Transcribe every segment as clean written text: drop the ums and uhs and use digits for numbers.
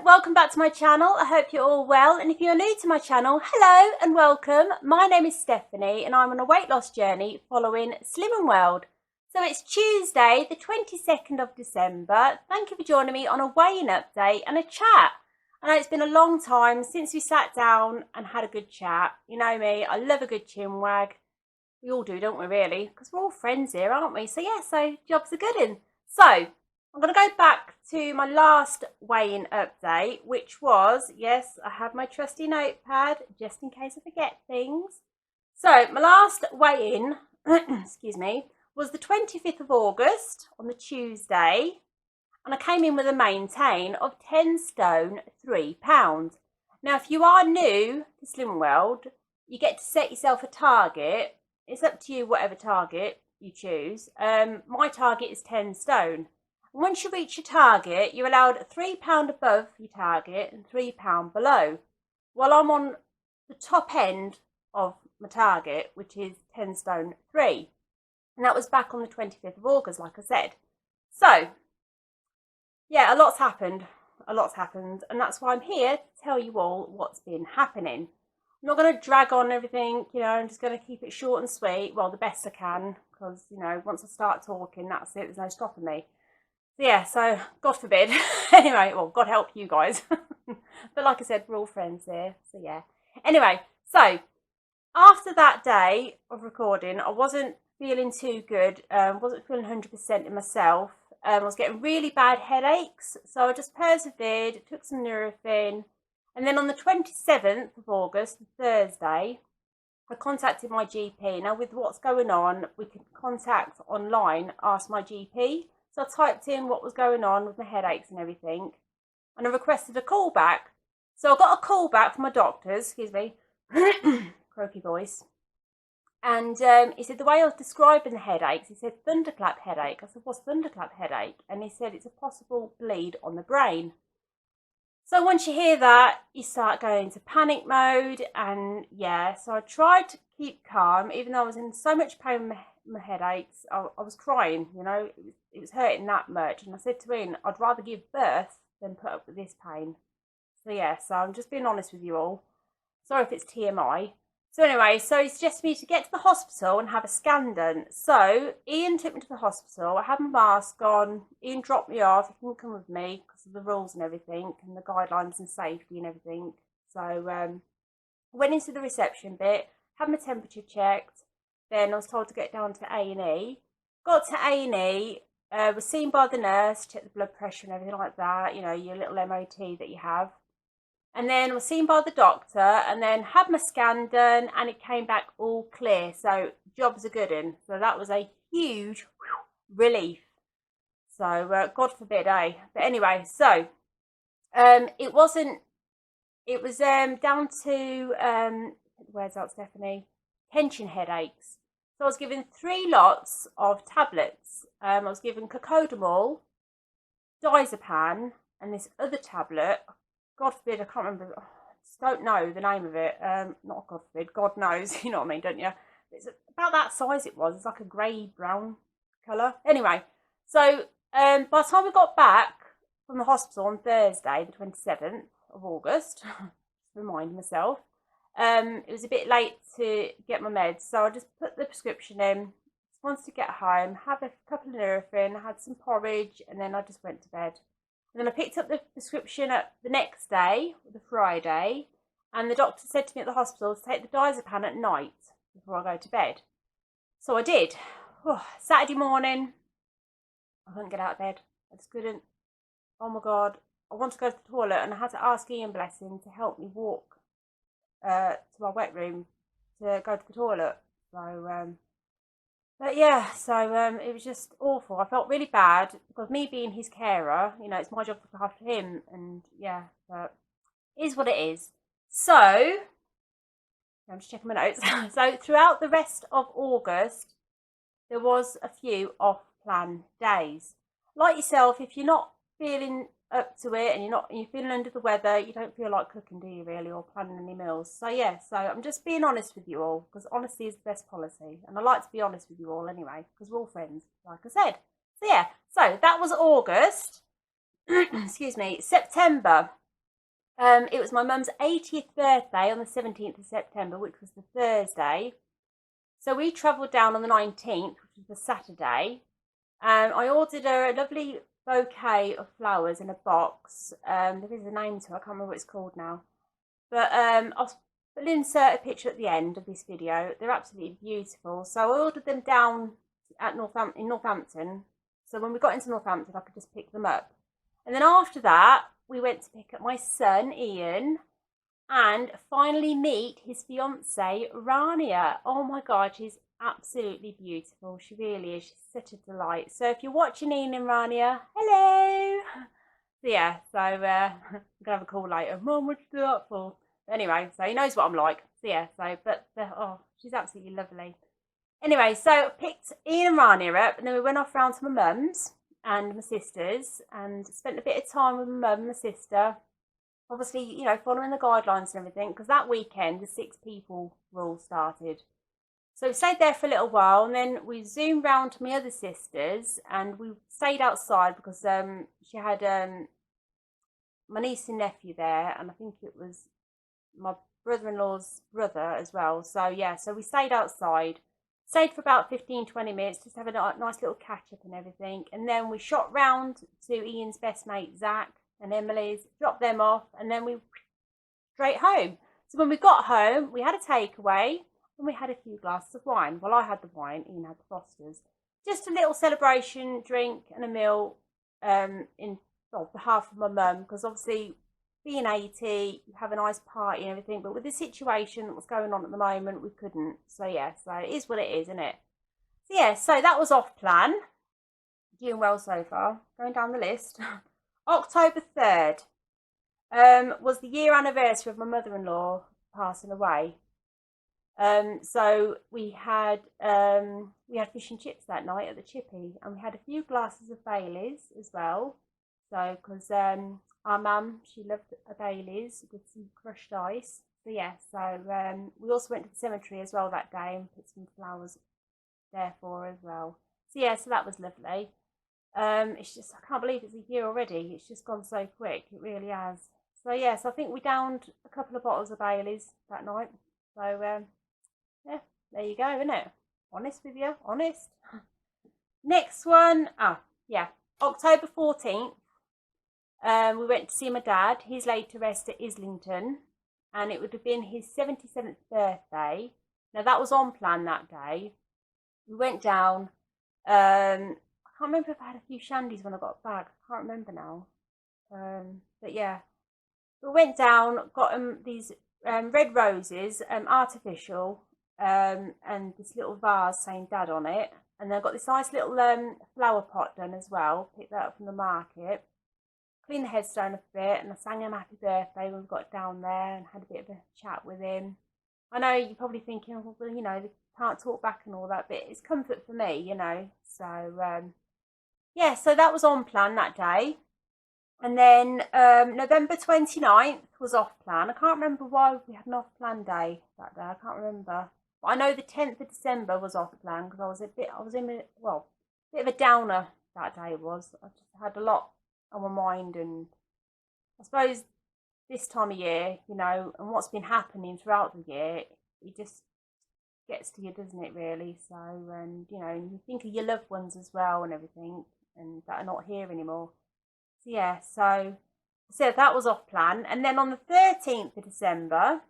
welcome back to my channel. I hope you're all well, and if you're new to my channel, hello and welcome. My name is Stephanie and I'm on a weight loss journey following Slim and World. So it's Tuesday the 22nd of December. Thank you for joining me on a weigh-in update and a chat. I know it's been a long time since we sat down and had a good chat. You know me, I love a good chin wag. We all do, don't we, really? Because we're all friends here, aren't we? So yeah, so jobs are good in. So I'm going to go back to my last weigh-in update, which was, yes, I have my trusty notepad just in case I forget things. So my last weigh-in, excuse me, was the 25th of August on the Tuesday, and I came in with a maintain of 10 stone 3 pounds. Now, if you are new to Slim World, you get to set yourself a target. It's up to you whatever target you choose. My target is 10 stone. Once you reach your target, you're allowed £3 above your target and £3 below. Well, I'm on the top end of my target, which is 10 stone 3. And that was back on the 25th of August, like I said. So, yeah, a lot's happened. And that's why I'm here to tell you all what's been happening. I'm not going to drag on everything, I'm just going to keep it short and sweet. Well, the best I can, because, once I start talking, that's it. There's no stopping me. So yeah, so God forbid. Anyway, well, God help you guys. But like I said, we're all friends here. So yeah. Anyway, so after that day of recording, I wasn't feeling too good. Wasn't feeling 100% in myself. I was getting really bad headaches. So I just persevered, took some Nurofen. And then on the 27th of August, Thursday, I contacted my GP. Now with what's going on, we can contact online, ask my GP. So I typed in what was going on with my headaches and everything, and I requested a call back. So I got a call back from my doctors, excuse me, croaky voice, and he said the way I was describing the headaches, he said thunderclap headache. I said, what's thunderclap headache? And he said it's a possible bleed on the brain. So once you hear that, you start going into panic mode, and yeah, so I tried to keep calm, even though I was in so much pain with my headaches. I was crying, it was hurting that much, and I said to him, I'd rather give birth than put up with this pain. So yeah, so I'm just being honest with you all. Sorry if it's TMI. So anyway, so he suggested me to get to the hospital and have a scan done. So Ian took me to the hospital. I had my mask on. Ian dropped me off. He couldn't come with me because of the rules and everything and the guidelines and safety and everything. So I went into the reception bit, had my temperature checked. Then I was told to get down to A&E. Got to A&E, was seen by the nurse, checked the blood pressure and everything like that, your little MOT that you have. And then I was seen by the doctor, and then had my scan done, and it came back all clear. So jobs are good in. So that was a huge relief. So God forbid, eh? But anyway, so it was down to where's that, Stephanie? Tension headaches. So I was given 3 lots of tablets. I was given cocodamol, diazepam, and this other tablet. God forbid, I can't remember. I just don't know the name of it. Not God forbid, God knows. You know what I mean, don't you? It's about that size it was. It's like a grey-brown colour. Anyway, so by the time we got back from the hospital on Thursday, the 27th of August, just remind myself, it was a bit late to get my meds, so I just put the prescription in. Just wanted to get home, have a couple of Nurofen, had some porridge, and then I just went to bed. And then I picked up the prescription up the next day, the Friday, and the doctor said to me at the hospital to take the diazepam at night before I go to bed. So I did. Saturday morning, I couldn't get out of bed. I just couldn't. Oh my God. I wanted to go to the toilet, and I had to ask Ian, bless him, to help me walk to my wet room to go to the toilet. So but yeah, so it was just awful. I felt really bad because me being his carer, it's my job to look after him, and yeah, but it is what it is. So I'm just checking my notes. So throughout the rest of August, there was a few off-plan days. Like yourself, if you're not feeling up to it and you're feeling under the weather, you don't feel like cooking, do you, really, or planning any meals? So yeah, so I'm just being honest with you all, because honesty is the best policy, and I like to be honest with you all anyway, because we're all friends, like I said. So yeah, so that was August. Excuse me. September. It was my mum's 80th birthday on the 17th of September, which was the Thursday. So we travelled down on the 19th, which was the Saturday. I ordered her a lovely bouquet of flowers in a box. There is a name to it, I can't remember what it's called now. But I'll insert a picture at the end of this video. They're absolutely beautiful. So I ordered them down at in Northampton. So when we got into Northampton, I could just pick them up. And then after that, we went to pick up my son, Ian, and finally meet his fiancée, Rania. Oh my God, she's absolutely beautiful. She really is. She's such a delight. So if you're watching Ian and Rania, hello. So yeah, so I'm going to have a call later. Mum, what'd you do that for? But anyway, so he knows what I'm like. So yeah, oh, she's absolutely lovely. Anyway, so I picked Ian and Rania up, and then we went off round to my mum's and my sister's and spent a bit of time with my mum and my sister. Obviously, you know, following the guidelines and everything, because that weekend the 6 people rule started. So we stayed there for a little while, and then we zoomed round to my other sister's, and we stayed outside because she had my niece and nephew there, and I think it was my brother-in-law's brother as well. So yeah, so we stayed outside. Stayed for about 15-20 minutes, just having a nice little catch up and everything. And then we shot round to Ian's best mate, Zach, and Emily's, dropped them off, and then we straight home. So when we got home, we had a takeaway and we had a few glasses of wine. Well, I had the wine, Ian had the Fosters. Just a little celebration drink and a meal in behalf of my mum, because obviously being 80, you have a nice party and everything, but with the situation that was going on at the moment, we couldn't. So yeah, so it is what it is, isn't it? So yeah, so that was off plan. Doing well so far. Going down the list. October 3rd was the year anniversary of my mother-in-law passing away. So we had fish and chips that night at the Chippy, and we had a few glasses of Baileys as well. So because our mum, she loved a Baileys with some crushed ice. So yeah, so we also went to the cemetery as well that day and put some flowers there for her as well. So yeah, so that was lovely. It's just, I can't believe it's a year already. It's just gone so quick. It really has. So yes, I think we downed a couple of bottles of Baileys that night. So yeah, there you go, isn't it? Honest with you, honest. Next one, yeah, October 14th. We went to see my dad. He's laid to rest at Islington, and it would have been his 77th birthday. Now that was on plan that day. We went down. I can't remember if I had a few shandies when I got back. I can't remember now. But yeah, we went down, got these red roses, artificial, and this little vase saying Dad on it. And then I got this nice little flower pot done as well. Picked that up from the market. Cleaned the headstone a bit, and I sang him happy birthday when we got down there and had a bit of a chat with him. I know you're probably thinking, well, you know, they can't talk back and all that, but it's comfort for me, you know. So yeah, so that was on plan that day. And then November 29th was off plan. I can't remember why we had an off plan day that day. I can't remember. But I know the 10th of December was off plan because I was in a bit of a downer that day was. I just had a lot on my mind, and I suppose this time of year, you know, and what's been happening throughout the year, it just gets to you, doesn't it, really? So, and you know, and you think of your loved ones as well and everything, and that are not here anymore. So yeah, so that was off plan. And then on the 13th of December,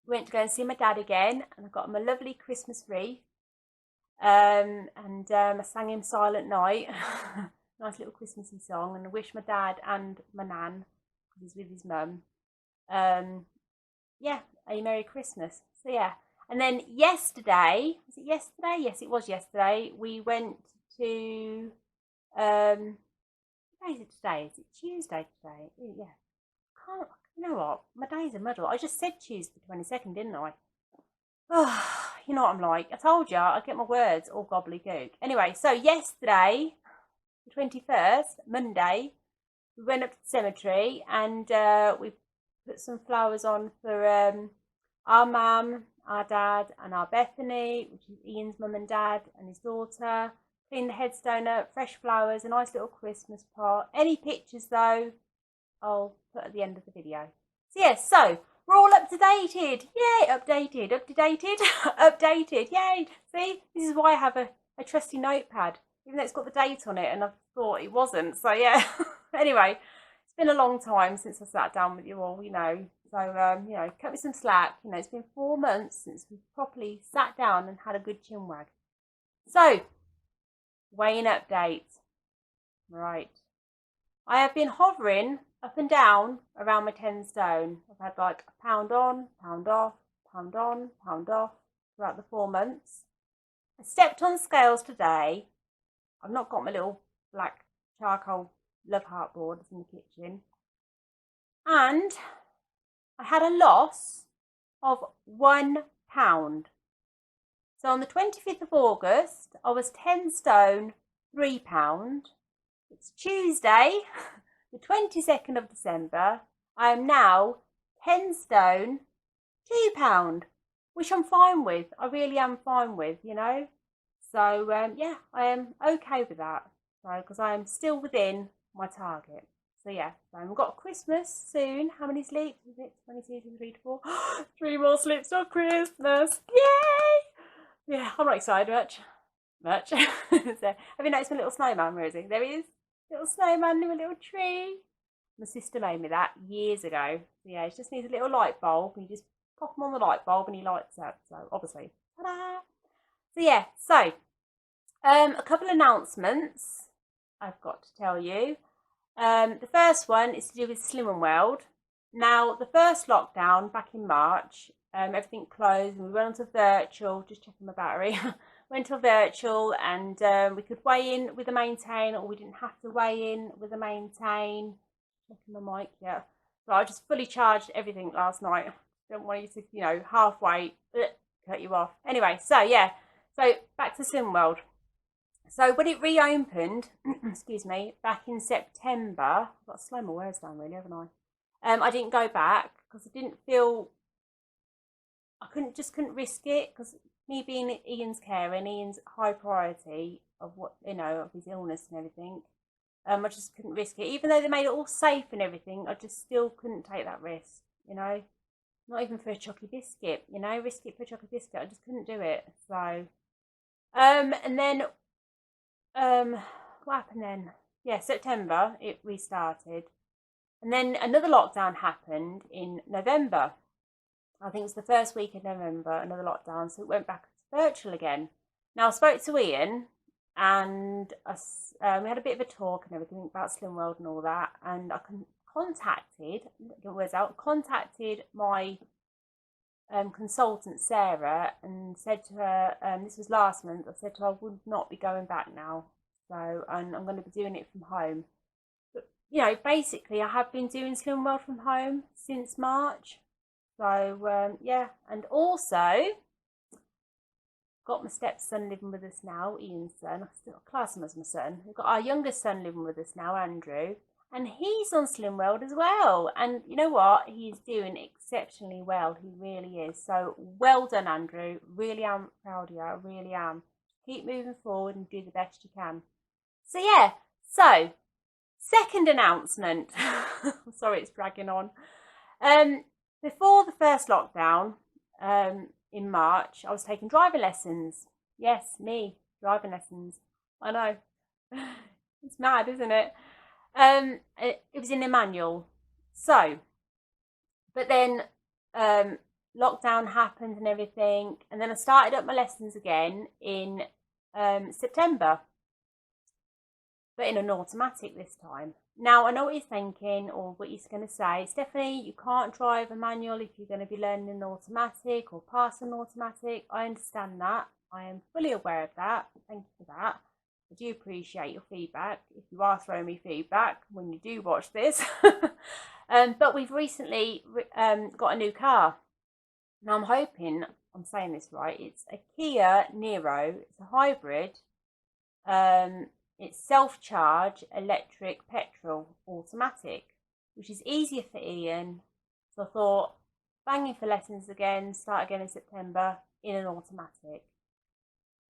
we went to go and see my dad again, and I got him a lovely Christmas wreath. And I sang him Silent Night, nice little Christmassy song, and I wished my dad and my nan, because he's with his mum, yeah, a Merry Christmas. So yeah, and then yesterday, was it yesterday? Yes, it was yesterday. We went to what day is it today? Is it Tuesday today? Yeah. You know what? My days are muddled. I just said Tuesday 22nd, didn't I? Oh, you know what I'm like. I told you, I get my words all gobbledygook. Anyway, so yesterday, the 21st, Monday, we went up to the cemetery and we put some flowers on for our mum, our dad, and our Bethany, which is Ian's mum and dad, and his daughter. Clean the headstone up, fresh flowers, a nice little Christmas pot. Any pictures though? I'll put at the end of the video. So yeah, so we're all up to dated. Yay, updated, up to dated, updated. Yay. See, this is why I have a trusty notepad, even though it's got the date on it, and I thought it wasn't. So yeah. Anyway, it's been a long time since I sat down with you all, you know. So you know, cut me some slack. You know, it's been 4 months since we properly sat down and had a good chin wag. So, weighing update. Right. I have been hovering up and down around my 10 stone. I've had like a pound on, pound off, pound on, pound off throughout the 4 months. I stepped on scales today. I've not got my little black charcoal love heart board in the kitchen. And I had a loss of 1 pound. So on the 25th of August, I was 10 stone, 3 pound. It's Tuesday, the 22nd of December. I am now 10 stone, 2 pound, which I'm fine with. I really am fine with, you know. So yeah, I am okay with that. So because I am still within my target. So yeah, so I've got Christmas soon. How many sleeps is it? 22, 23, 24. 3 more sleeps till Christmas. Yay! Yeah, I'm not excited much. So, have you noticed my little snowman? Where is he? There he is. Little snowman in a little tree. My sister made me that years ago. So yeah, it just needs a little light bulb. And you just pop him on the light bulb and he lights up. So obviously, ta-da! So yeah, so a couple of announcements I've got to tell you. The first one is to do with Slim World. Now, the first lockdown back in March, everything closed and we went on to virtual, just checking my battery. Went to virtual and we could weigh in with a maintain, or we didn't have to weigh in with a maintain. Checking my mic, yeah. So I just fully charged everything last night. Don't want you to, you know, halfway cut you off. Anyway, so yeah, so back to Slim World. So when it reopened, excuse me, back in September, I've got to slow my words down really, haven't I? I didn't go back because I didn't feel, I couldn't risk it, because me being Ian's care and Ian's high priority of what, you know, of his illness and everything, I just couldn't risk it. Even though they made it all safe and everything, I just still couldn't take that risk, you know. Not even for a chocolate biscuit, you know, risk it for a chocolate biscuit. I just couldn't do it. So, and then, what happened then? Yeah, September it restarted, and then another lockdown happened in November. I think it's the first week of November, another lockdown, so it went back to virtual again. Now I spoke to Ian, and we had a bit of a talk and everything about Slim World and all that, and I contacted my consultant Sarah and said to her, this was last month, I said to her I would not be going back now, so and I'm going to be doing it from home. But you know, basically I have been doing Slim World from home since March. So yeah, and also got my stepson living with us now, Ian's son. I still class him as my son. We've got our youngest son living with us now, Andrew, and he's on Slim World as well. And you know what? He's doing exceptionally well. He really is. So well done, Andrew. Really am proud of you. I really am. Keep moving forward and do the best you can. So yeah. So second announcement. I'm sorry, it's dragging on. Before the first lockdown, in March, I was taking driving lessons. Yes, me, driving lessons. I know. It's mad, isn't it? It was in a manual. So, but then lockdown happened and everything, and then I started up my lessons again in September, but in an automatic this time. Now, I know what you're thinking, or what you're going to say. Stephanie, you can't drive a manual if you're going to be learning an automatic or passing an automatic. I understand that. I am fully aware of that. Thank you for that. I do appreciate your feedback, if you are throwing me feedback when you do watch this. But we've recently got a new car. Now, I'm hoping I'm saying this right. It's a Kia Niro. It's a hybrid. It's self-charge, electric, petrol, automatic, which is easier for Ian. So I thought, banging for lessons again, start again in September in an automatic.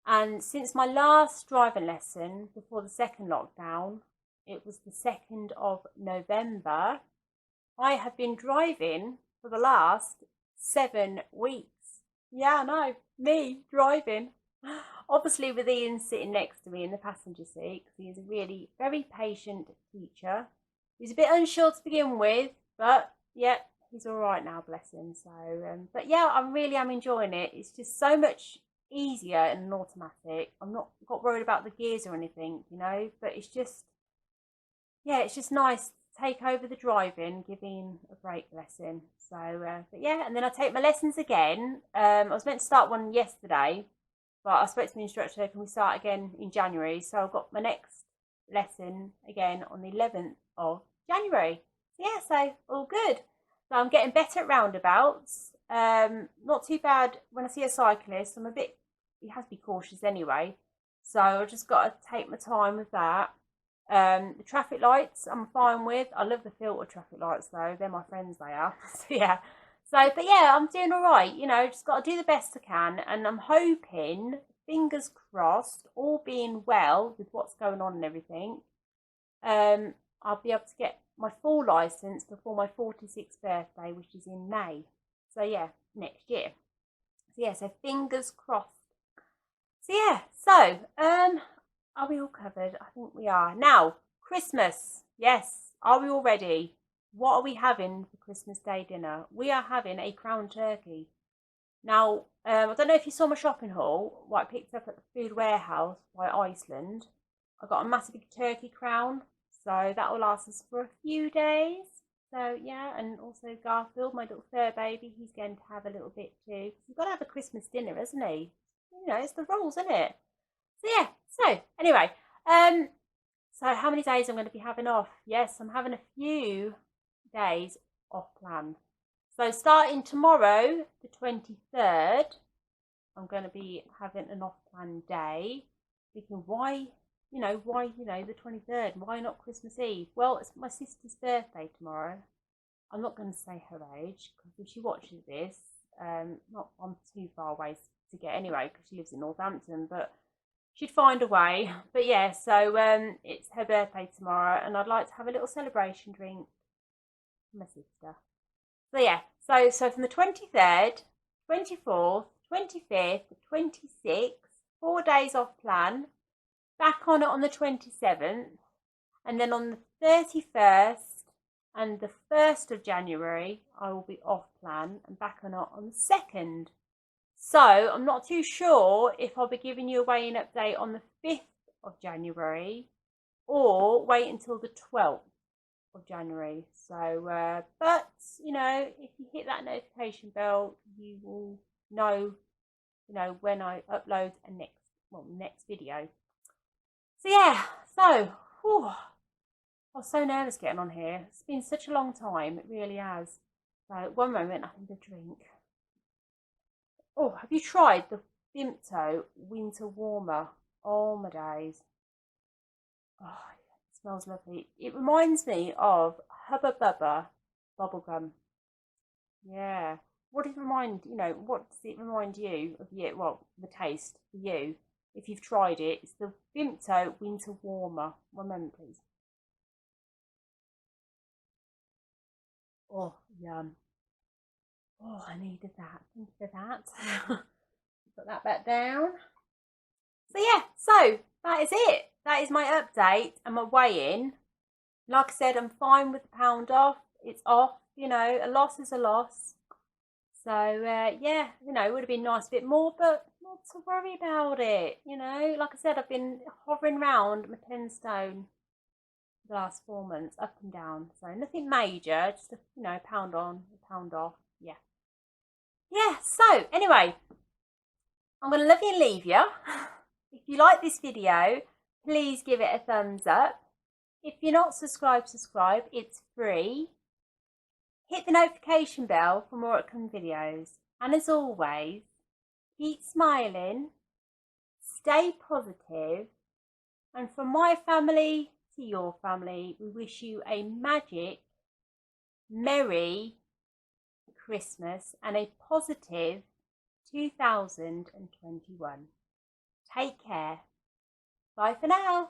And since my last driving lesson before the second lockdown, it was the 2nd of November, I have been driving for the last 7 weeks. Yeah, I know, me driving. Obviously with Ian sitting next to me in the passenger seat because he is a really very patient teacher. He's a bit unsure to begin with, but yeah, he's all right now, bless him. So, but yeah, I really am enjoying it. It's just so much easier in an automatic. I'm not got worried about the gears or anything, you know, but it's just, yeah, it's just nice to take over the driving, giving a brake lesson. So, but yeah, and then I take my lessons again. I was meant to start one yesterday, but I spoke to the instructor, can we start again in January? So I've got my next lesson again on the 11th of January. So yeah, so all good. So I'm getting better at roundabouts. Not too bad when I see a cyclist. I'm a bit, you have to be cautious anyway. So I've just got to take my time with that. The traffic lights I'm fine with. I love the filter traffic lights though. They're my friends, they are. So yeah. So, but yeah, I'm doing all right. You know, just got to do the best I can. And I'm hoping, fingers crossed, all being well with what's going on and everything, I'll be able to get my full licence before my 46th birthday, which is in May. So yeah, next year. So yeah, so fingers crossed. So yeah, so are we all covered? I think we are. Now, Christmas. Yes, are we all ready? What are we having for Christmas Day dinner? We are having a crown turkey. Now, I don't know if you saw my shopping haul, what I picked up at the food warehouse by Iceland. I got a massive big turkey crown, so that will last us for a few days. So yeah, and also Garfield, my little fur baby, he's going to have a little bit too. He's got to have a Christmas dinner, hasn't he? You know, it's the rules, isn't it? So yeah, so anyway, so how many days I'm going to be having off? Yes, I'm having a few days off plan. So starting tomorrow, the 23rd, I'm going to be having an off plan day. Thinking why, the 23rd? Why not Christmas Eve? Well, it's my sister's birthday tomorrow. I'm not going to say her age because if she watches this, not I'm too far away to get anyway because she lives in Northampton, but she'd find a way. But yeah, so it's her birthday tomorrow, and I'd like to have a little celebration drink for my sister. So yeah, so from the 23rd, 24th, 25th, 26th, 4 days off plan, back on it on the 27th, and then on the 31st and the 1st of January, I will be off plan and back on it on the 2nd. So I'm not too sure if I'll be giving you a weigh-in update on the 5th of January or wait until the 12th of January. So, but you know, if you hit that notification bell, you will know, when I upload a next video. So yeah, so whew, I was so nervous getting on here. It's been such a long time, it really has. So one moment, I need a drink. Oh, have you tried the Vimto Winter Warmer? Oh my days. Oh, it smells lovely. It reminds me of Hubba Bubba bubblegum. Yeah. What does it remind, what does it remind you of you? Well, the taste for you, if you've tried it. It's the Vimto Winter Warmer. One moment, please. Oh, yum. Oh, I needed that. Thank you for that. Put that back down. So yeah, so that is it. That is my update and my weigh-in. Like I said, I'm fine with the pound off. It's off, a loss is a loss. So yeah, it would have been nice a bit more, but not to worry about it. Like I said, I've been hovering around my 10 stone the last 4 months, up and down. So nothing major, just a pound on, a pound off. Yeah. Yeah, so anyway, I'm going to love you and leave you. If you like this video, please give it a thumbs up. If you're not subscribed, subscribe. It's free. Hit the notification bell for more upcoming videos. And as always, keep smiling, stay positive, and from my family to your family, we wish you a magic, merry Christmas and a positive 2021. Take care. Bye for now.